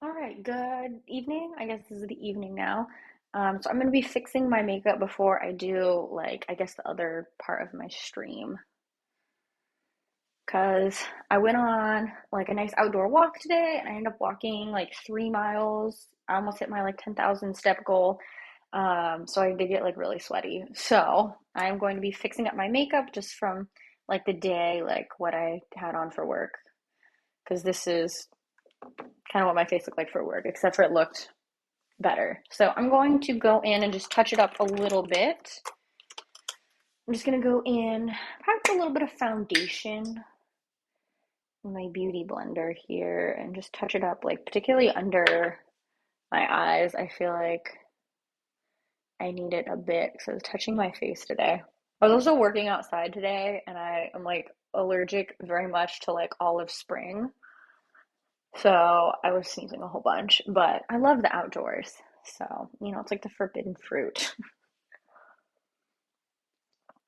All right, good evening. I guess this is the evening now. So I'm gonna be fixing my makeup before I do I guess the other part of my stream. Cause I went on like a nice outdoor walk today and I ended up walking like 3 miles. I almost hit my like 10,000 step goal. So I did get like really sweaty. So I'm going to be fixing up my makeup just from like the day, like what I had on for work. Because this is kind of what my face looked like for work, except for it looked better. So I'm going to go in and just touch it up a little bit. I'm just going to go in, probably put a little bit of foundation in my beauty blender here and just touch it up, like particularly under my eyes. I feel like I need it a bit because I was touching my face today. I was also working outside today and I am like allergic very much to like olive spring. So I was sneezing a whole bunch, but I love the outdoors. So, it's like the forbidden fruit.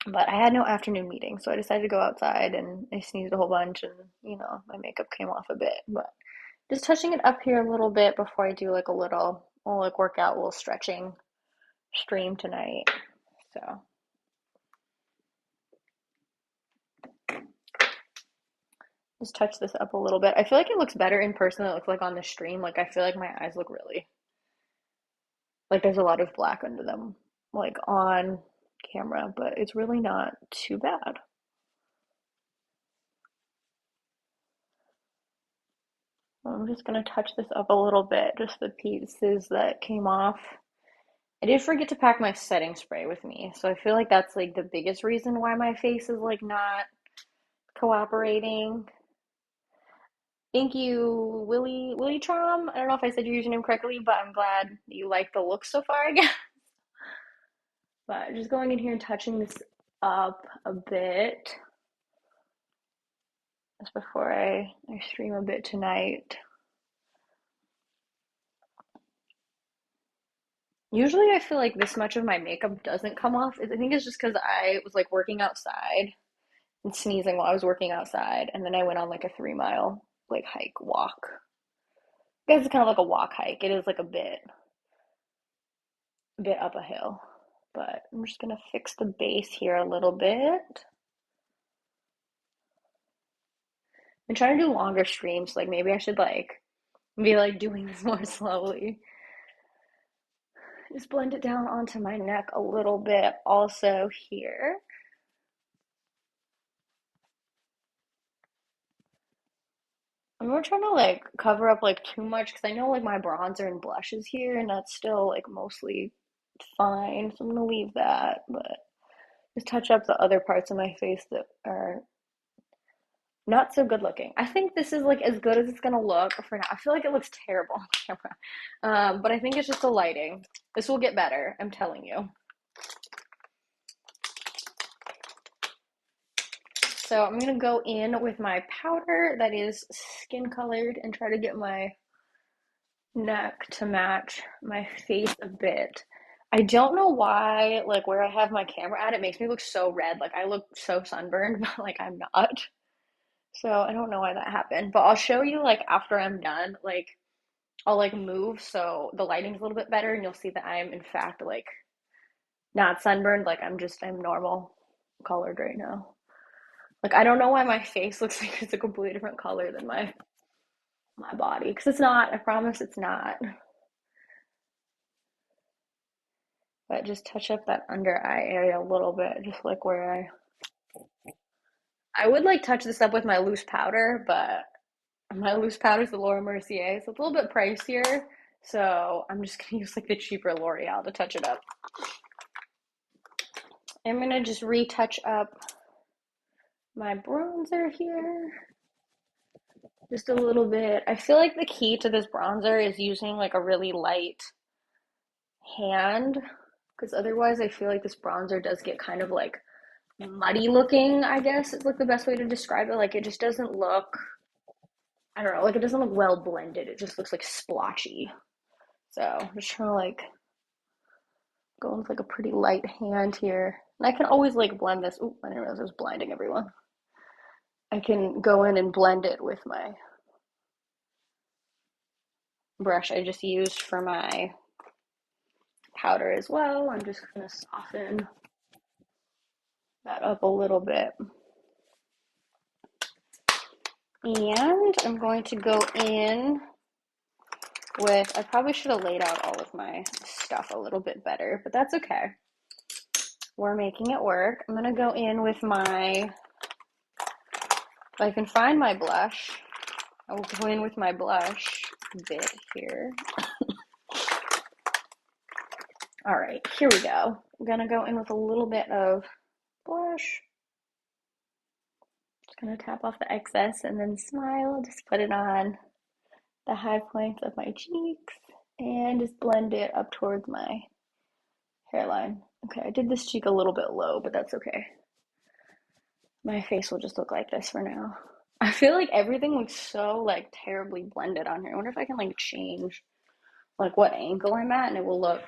But I had no afternoon meeting, so I decided to go outside and I sneezed a whole bunch and, my makeup came off a bit. But just touching it up here a little bit before I do like a little like workout, a little stretching stream tonight. So just touch this up a little bit. I feel like it looks better in person than it looks like on the stream. Like I feel like my eyes look really like there's a lot of black under them, like on camera, but it's really not too bad. I'm just gonna touch this up a little bit, just the pieces that came off. I did forget to pack my setting spray with me, so I feel like that's like the biggest reason why my face is like not cooperating. Thank you, Willie Trom. I don't know if I said your username correctly, but I'm glad that you like the look so far again. But just going in here and touching this up a bit just before I stream a bit tonight. Usually I feel like this much of my makeup doesn't come off. I think it's just because I was like working outside and sneezing while I was working outside, and then I went on like a 3 mile like hike walk. I guess it's kind of like a walk hike. It is like a bit up a hill, but I'm just gonna fix the base here a little bit. I'm trying to do longer streams. Like maybe I should like be like doing this more slowly. Just blend it down onto my neck a little bit also here. I'm not trying to like cover up like too much because I know like my bronzer and blush is here and that's still like mostly fine. So I'm gonna leave that, but just touch up the other parts of my face that are not so good looking. I think this is like as good as it's gonna look for now. I feel like it looks terrible on camera. But I think it's just the lighting. This will get better, I'm telling you. So I'm gonna go in with my powder that is skin colored and try to get my neck to match my face a bit. I don't know why, like where I have my camera at, it makes me look so red. Like I look so sunburned, but like I'm not. So I don't know why that happened. But I'll show you like after I'm done, like I'll like move so the lighting's a little bit better and you'll see that I'm in fact like not sunburned, like I'm normal colored right now. Like I don't know why my face looks like it's a completely different color than my body because it's not. I promise it's not. But just touch up that under eye area a little bit, just like where I would like touch this up with my loose powder, but my loose powder is the Laura Mercier, so it's a little bit pricier. So I'm just gonna use like the cheaper L'Oreal to touch it up. I'm gonna just retouch up my bronzer here just a little bit. I feel like the key to this bronzer is using like a really light hand because otherwise I feel like this bronzer does get kind of like muddy looking, I guess is like the best way to describe it. Like it just doesn't look, I don't know, like it doesn't look well blended. It just looks like splotchy. So I'm just trying to like go with like a pretty light hand here. And I can always like blend this. Ooh, I didn't realize I was blinding everyone. I can go in and blend it with my brush I just used for my powder as well. I'm just going to soften that up a little bit. And I'm going to go in with, I probably should have laid out all of my stuff a little bit better, but that's okay. We're making it work. I'm going to go in with my, if I can find my blush, I will go in with my blush bit here. All right, here we go. I'm going to go in with a little bit of blush. Just going to tap off the excess and then smile. Just put it on the high points of my cheeks and just blend it up towards my hairline. Okay, I did this cheek a little bit low, but that's okay. My face will just look like this for now. I feel like everything looks so like terribly blended on here. I wonder if I can like change like what angle I'm at and it will look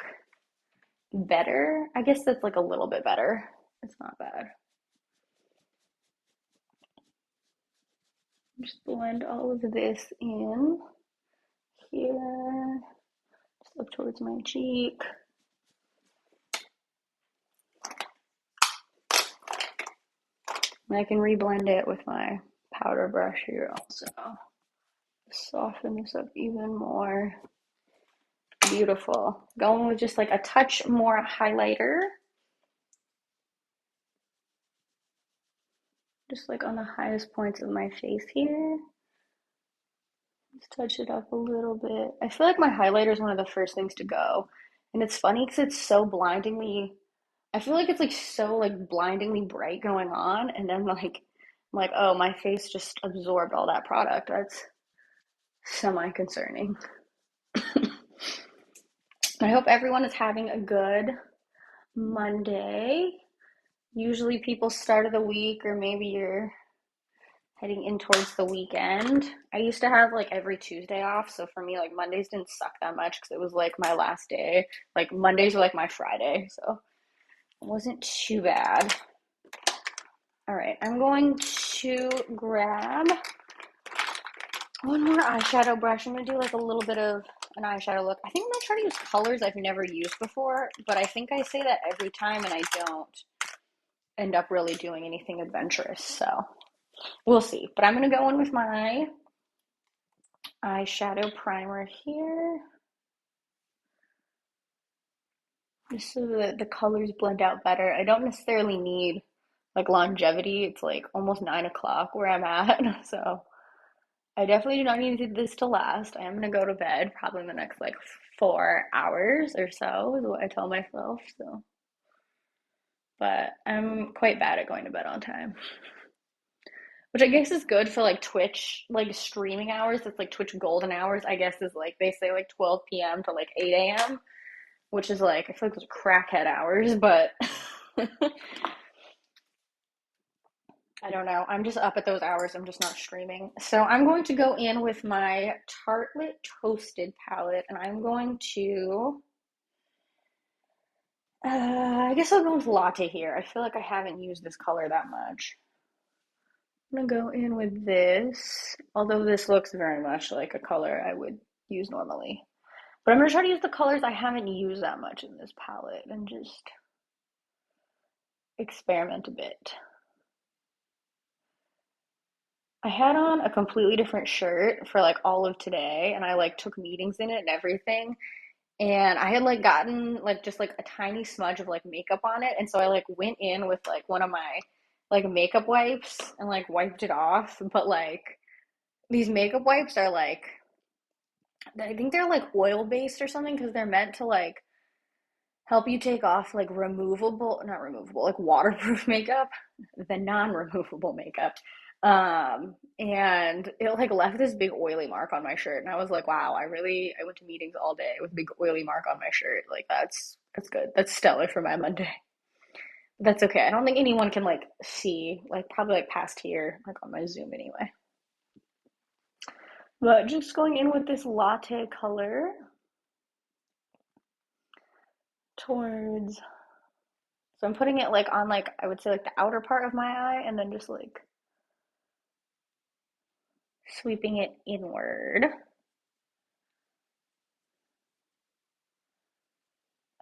better. I guess that's like a little bit better. It's not bad. Just blend all of this in here, just up towards my cheek. And I can reblend it with my powder brush here also. Soften this up even more. Beautiful. Going with just like a touch more highlighter. Just like on the highest points of my face here. Just touch it up a little bit. I feel like my highlighter is one of the first things to go. And it's funny because it's so blindingly, I feel like it's like so like blindingly bright going on. And then like, I'm like, oh, my face just absorbed all that product. That's semi-concerning. I hope everyone is having a good Monday. Usually people start of the week or maybe you're heading in towards the weekend. I used to have like every Tuesday off, so for me like Mondays didn't suck that much because it was like my last day. Like Mondays were like my Friday, so it wasn't too bad. All right, I'm going to grab one more eyeshadow brush. I'm gonna do like a little bit of an eyeshadow look. I think I'm gonna try to use colors I've never used before, but I think I say that every time and I don't end up really doing anything adventurous, so we'll see. But I'm gonna go in with my eyeshadow primer here, just so that the colors blend out better. I don't necessarily need like longevity. It's like almost 9 o'clock where I'm at, so I definitely do not need this to last. I am gonna go to bed probably in the next like 4 hours or so, is what I tell myself. So, but I'm quite bad at going to bed on time, which I guess is good for like Twitch, like streaming hours. It's like Twitch golden hours, I guess, is like they say like 12 p.m. to like 8 a.m., which is like, I feel like those are crackhead hours, but I don't know. I'm just up at those hours. I'm just not streaming. So I'm going to go in with my Tartelette Toasted palette, and I'm going to, I guess I'll go with Latte here. I feel like I haven't used this color that much. I'm gonna go in with this, although this looks very much like a color I would use normally. But I'm gonna try to use the colors I haven't used that much in this palette and just experiment a bit. I had on a completely different shirt for like all of today, and I like took meetings in it and everything. And I had like gotten like just like a tiny smudge of like makeup on it, and so I like went in with like one of my like makeup wipes and like wiped it off. But like these makeup wipes are like, I think they're like oil based or something because they're meant to like help you take off like removable, not removable, like waterproof makeup, the non-removable makeup. And it like left this big oily mark on my shirt, and I was like, wow, I went to meetings all day with a big oily mark on my shirt. Like that's good. That's stellar for my Monday. That's okay. I don't think anyone can like see, like probably like past here, like on my Zoom anyway. But just going in with this latte color towards, so I'm putting it like on like I would say like the outer part of my eye and then just like sweeping it inward.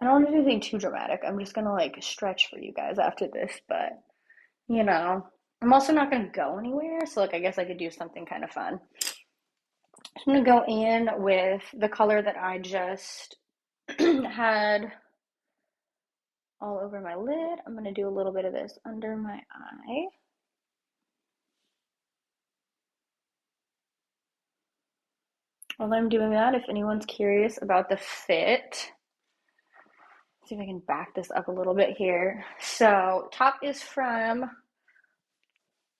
I don't want to do anything too dramatic. I'm just gonna like stretch for you guys after this, but you know, I'm also not gonna go anywhere, so like I guess I could do something kind of fun. I'm gonna go in with the color that I just had all over my lid. I'm gonna do a little bit of this under my eye. While I'm doing that, if anyone's curious about the fit, see if I can back this up a little bit here. So top is from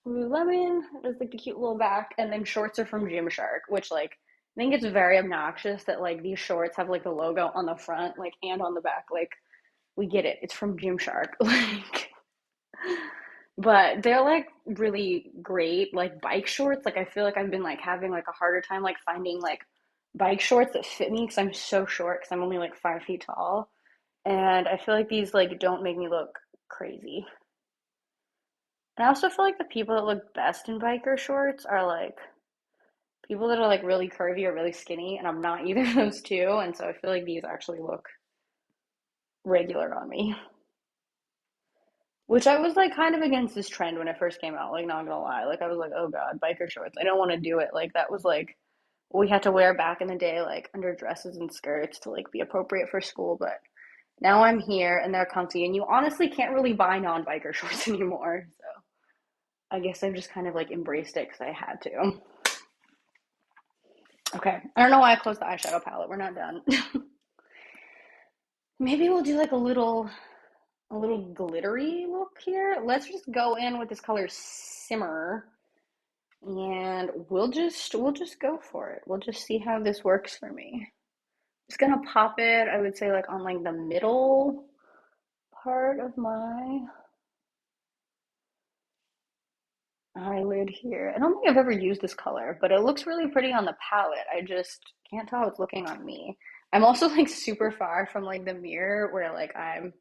Lululemon. There's like the cute little back, and then shorts are from Gymshark, which like I think it's very obnoxious that like these shorts have like the logo on the front, like and on the back. Like we get it, it's from Gymshark, like, but they're like really great, like bike shorts. Like I feel like I've been like having like a harder time like finding like bike shorts that fit me because I'm so short because I'm only like 5 feet tall, and I feel like these like don't make me look crazy. And I also feel like the people that look best in biker shorts are like people that are like really curvy or really skinny, and I'm not either of those two, and so I feel like these actually look regular on me. Which I was like kind of against this trend when it first came out, like not gonna lie. Like I was like, oh God, biker shorts. I don't want to do it. Like that was like what we had to wear back in the day, like under dresses and skirts to like be appropriate for school. But now I'm here and they're comfy, and you honestly can't really buy non-biker shorts anymore. So I guess I've just kind of like embraced it because I had to. Okay. I don't know why I closed the eyeshadow palette. We're not done. Maybe we'll do like a little glittery look here. Let's just go in with this color Simmer, and we'll just go for it. We'll just see how this works for me. Just gonna pop it, I would say like on like the middle part of my eyelid here. I don't think I've ever used this color, but it looks really pretty on the palette. I just can't tell how it's looking on me. I'm also like super far from like the mirror where like I'm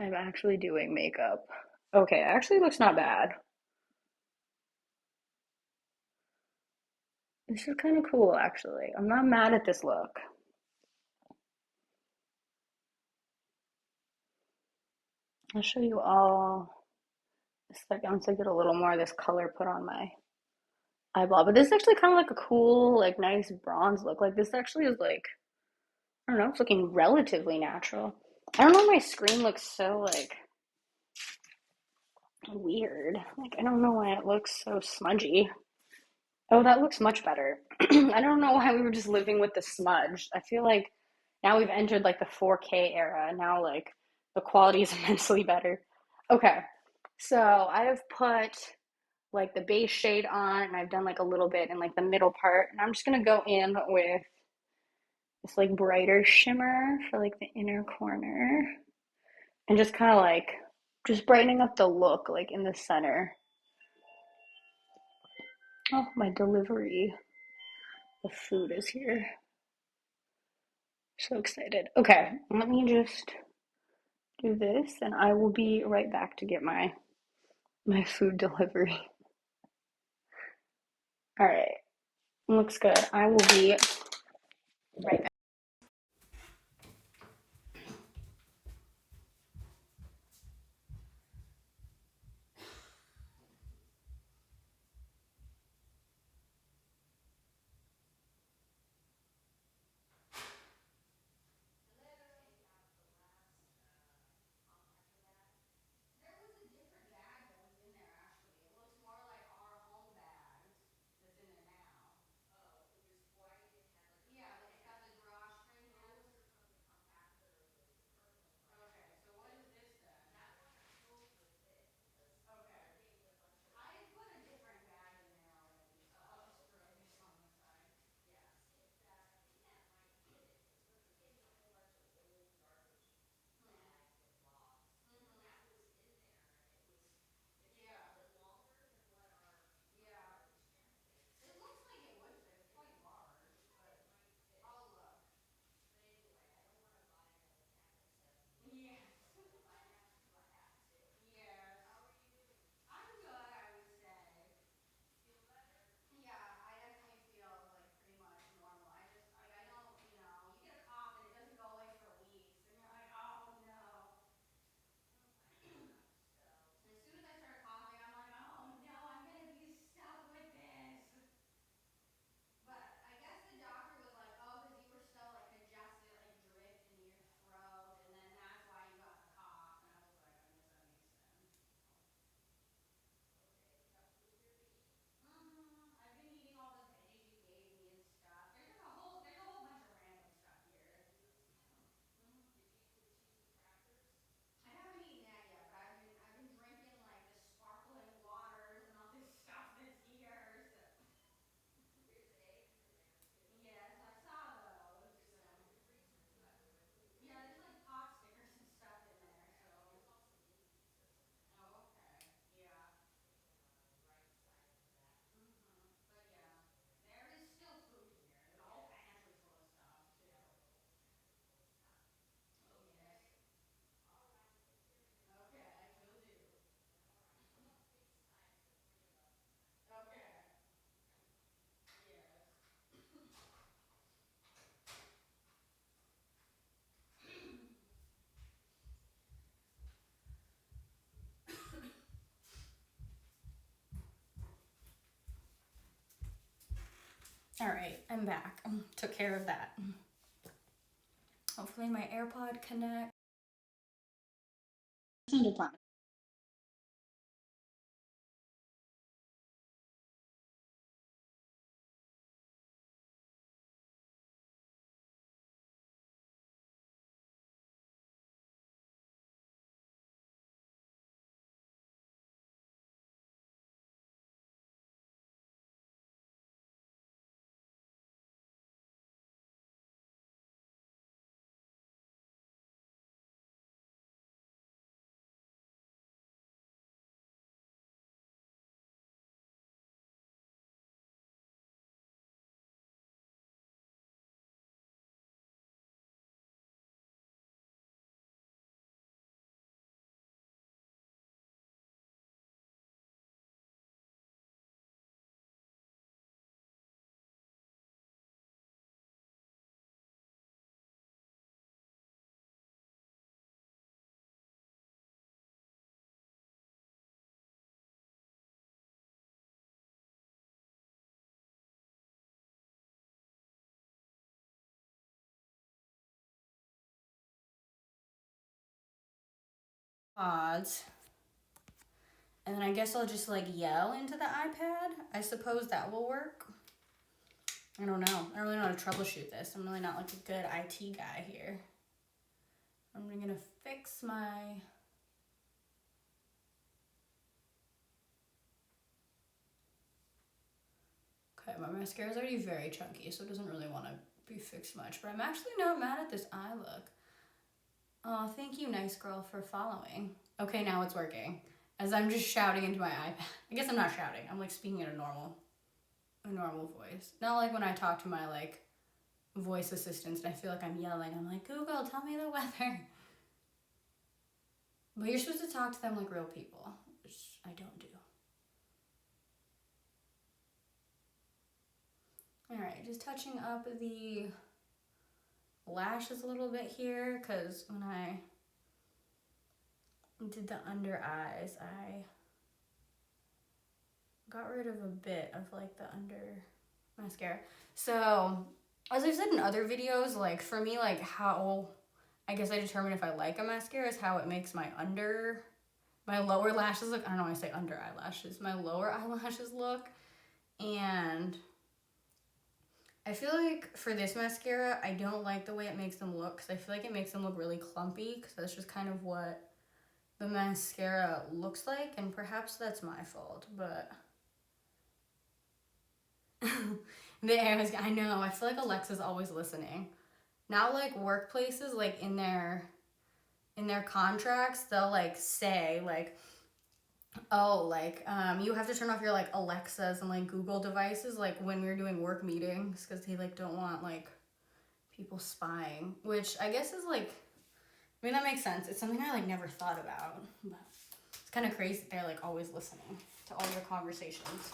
actually doing makeup. Okay, it actually looks not bad. This is kind of cool actually. I'm not mad at this look. I'll show you all a second once I get a little more of this color put on my eyeball. But this is actually kind of like a cool, like nice bronze look. Like this actually is like, I don't know, it's looking relatively natural. I don't know, my screen looks so like weird. Like I don't know why it looks so smudgy. Oh, that looks much better. I don't know why we were just living with the smudge. I feel like now we've entered like the 4K era. Now like the quality is immensely better. Okay, so I have put like the base shade on, and I've done like a little bit in like the middle part, and I'm just gonna go in with this like brighter shimmer for like the inner corner, and just kind of like just brightening up the look like in the center. Oh, my delivery of food is here. So excited. Okay, let me just do this, and I will be right back to get my food delivery. All right, looks good. I will be right back. All right, I'm back. Took care of that. Hopefully my AirPod connects. Sounded fine. Pods. And then I guess I'll just like yell into the iPad. I suppose that will work. I don't know. I don't really know how to troubleshoot this. I'm really not like a good IT guy here. I'm gonna fix my... Okay, my mascara is already very chunky, so it doesn't really want to be fixed much. But I'm actually not mad at this eye look. Oh, thank you, nice girl, for following. Okay, now it's working. As I'm just shouting into my iPad. I guess I'm not shouting. I'm like speaking in a normal voice. Not like when I talk to my like voice assistants and I feel like I'm yelling. I'm like, Google, tell me the weather. But you're supposed to talk to them like real people, which I don't do. All right, just touching up the lashes a little bit here, because when I did the under eyes, I got rid of a bit of like the under mascara. So as I've said in other videos, like for me, like how I guess I determine if I like a mascara is how it makes my lower lashes look. I don't know why I say under eyelashes, my lower eyelashes look. And I feel like for this mascara, I don't like the way it makes them look, because I feel like it makes them look really clumpy, because that's just kind of what the mascara looks like, and perhaps that's my fault, but I know, I feel like Alexa's always listening. Now, like workplaces, like in their contracts, they'll like say like, oh, like you have to turn off your like Alexas and like Google devices like when we're doing work meetings, because they like don't want like people spying, which I guess is like, I mean, that makes sense. It's something I like never thought about, but it's kind of crazy that they're like always listening to all your conversations.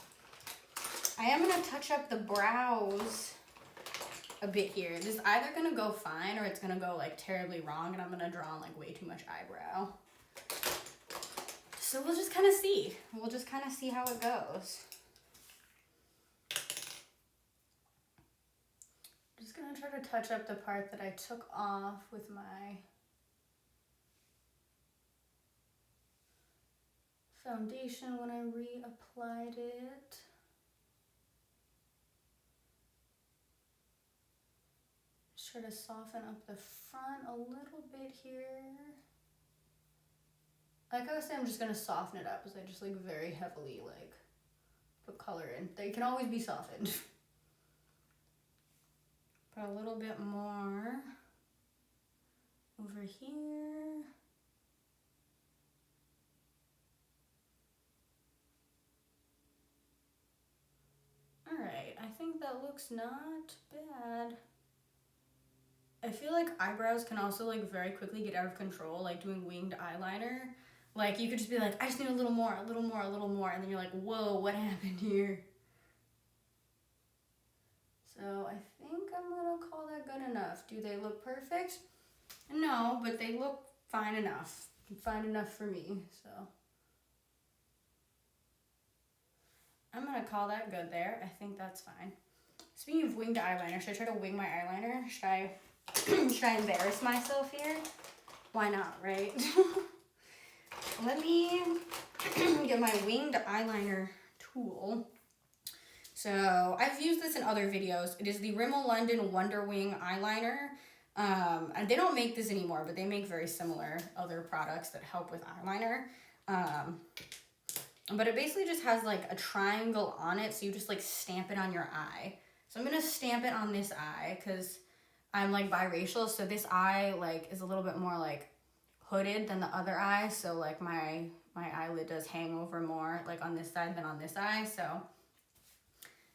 I am gonna touch up the brows a bit here. This is either gonna go fine or it's gonna go like terribly wrong, and I'm gonna draw on like way too much eyebrow. So we'll just kind of see. We'll just kind of see how it goes. Just gonna try to touch up the part that I took off with my foundation when I reapplied it. Just try to soften up the front a little bit here. Like I was saying, I'm just gonna soften it up as I just like very heavily like put color in. They can always be softened. Put a little bit more over here. All right, I think that looks not bad. I feel like eyebrows can also like very quickly get out of control, like doing winged eyeliner. Like you could just be like, I just need a little more, a little more, a little more, and then you're like, whoa, what happened here? So I think I'm gonna call that good enough. Do they look perfect? No, but they look fine enough. Fine enough for me, so. I'm gonna call that good there. I think that's fine. Speaking of winged eyeliner, should I try to wing my eyeliner? Should I embarrass myself here? Why not, right? Let me get my winged eyeliner tool. So I've used this in other videos. It is the Rimmel London Wonder Wing eyeliner. And they don't make this anymore, but they make very similar other products that help with eyeliner. But it basically just has like a triangle on it, so you just like stamp it on your eye. So I'm gonna stamp it on this eye because I'm like biracial, so this eye like is a little bit more like hooded than the other eye, so like my eyelid does hang over more like on this side than on this eye. So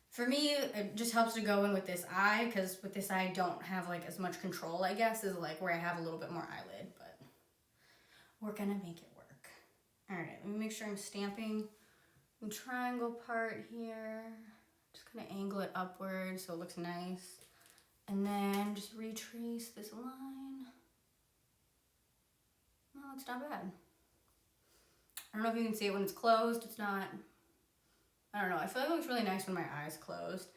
for me, it just helps to go in with this eye, because with this eye I don't have like as much control, I guess, as like where I have a little bit more eyelid, but we're gonna make it work. All right, let me make sure I'm stamping the triangle part here. Just gonna angle it upward so it looks nice. And then just retrace this line. No, it's not bad. I don't know if you can see it when it's closed. It's not, I don't know. I feel like it looks really nice when my eye's closed.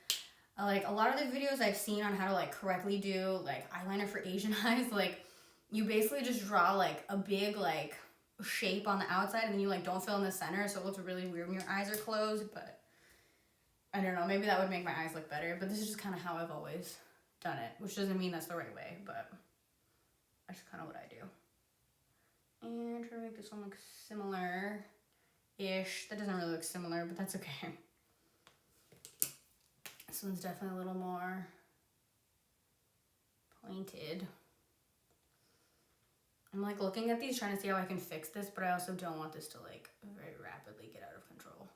Like a lot of the videos I've seen on how to like correctly do like eyeliner for Asian eyes, like you basically just draw like a big like shape on the outside and then you like don't fill in the center, so it looks really weird when your eyes are closed. But I don't know, maybe that would make my eyes look better, but this is just kind of how I've always done it, which doesn't mean that's the right way, but that's kind of what I do. And try to make this one look similar-ish. That doesn't really look similar, but that's okay. This one's definitely a little more pointed. I'm like looking at these, trying to see how I can fix this, but I also don't want this to like very rapidly get out of control.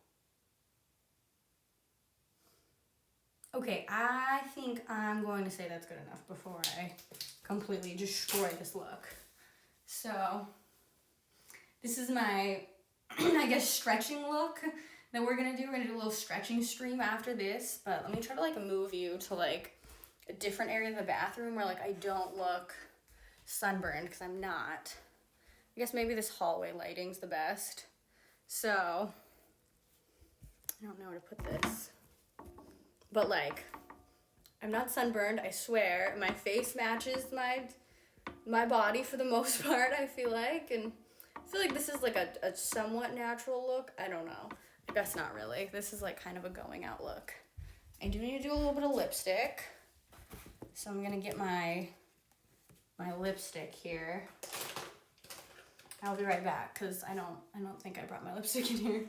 Okay, I think I'm going to say that's good enough before I completely destroy this look. So this is my, I guess, stretching look that we're gonna do. We're gonna do a little stretching stream after this, but let me try to like move you to like a different area of the bathroom where like I don't look sunburned, because I'm not. I guess maybe this hallway lighting's the best. So I don't know where to put this, but like I'm not sunburned, I swear. My face matches my body for the most part, I feel like, and I feel like this is like a somewhat natural look. I don't know. I guess not really. This is like kind of a going out look. I do need to do a little bit of lipstick. So I'm gonna get my lipstick here. I'll be right back because I don't think I brought my lipstick in here.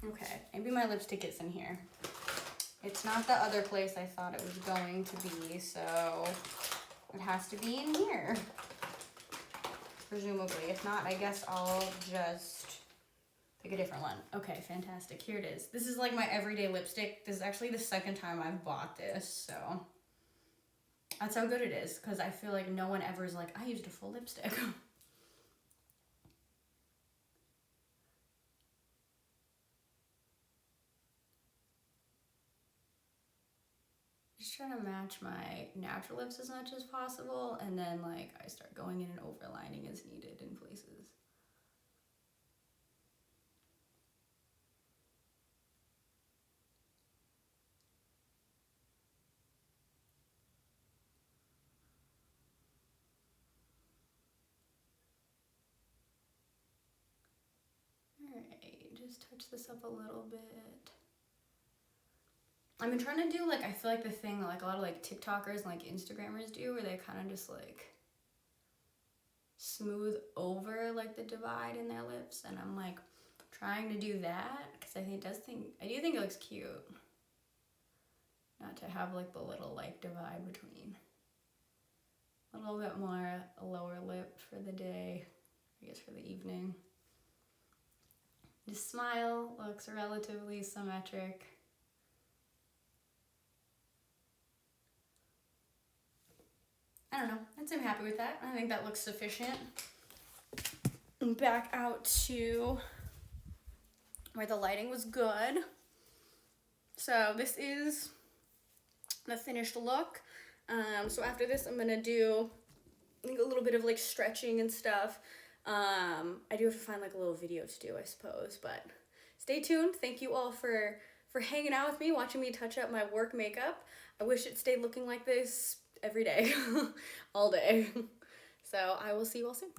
Okay, maybe my lipstick is in here. It's not the other place I thought it was going to be, so it has to be in here, presumably. If not, I guess I'll just pick a different one. Okay, fantastic. Here it is. This is like my everyday lipstick. This is actually the second time I've bought this, so that's how good it is, because I feel like no one ever is like, I used a full lipstick. Just trying to match my natural lips as much as possible, and then like I start going in and overlining as needed in places. Alright, just touch this up a little bit. I've been trying to do like, I feel like the thing that like a lot of like TikTokers and like Instagrammers do, where they kind of just like smooth over like the divide in their lips, and I'm like trying to do that because I do think it looks cute. Not to have like the little like divide between. A little bit more lower lip for the day, I guess for the evening. The smile looks relatively symmetric. I don't know. I'd say I'm happy with that. I think that looks sufficient. And back out to where the lighting was good. So this is the finished look. So after this, I'm gonna do like a little bit of like stretching and stuff. I do have to find like a little video to do, I suppose, but stay tuned. Thank you all for hanging out with me, watching me touch up my work makeup. I wish it stayed looking like this every day, all day. So I will see you all soon.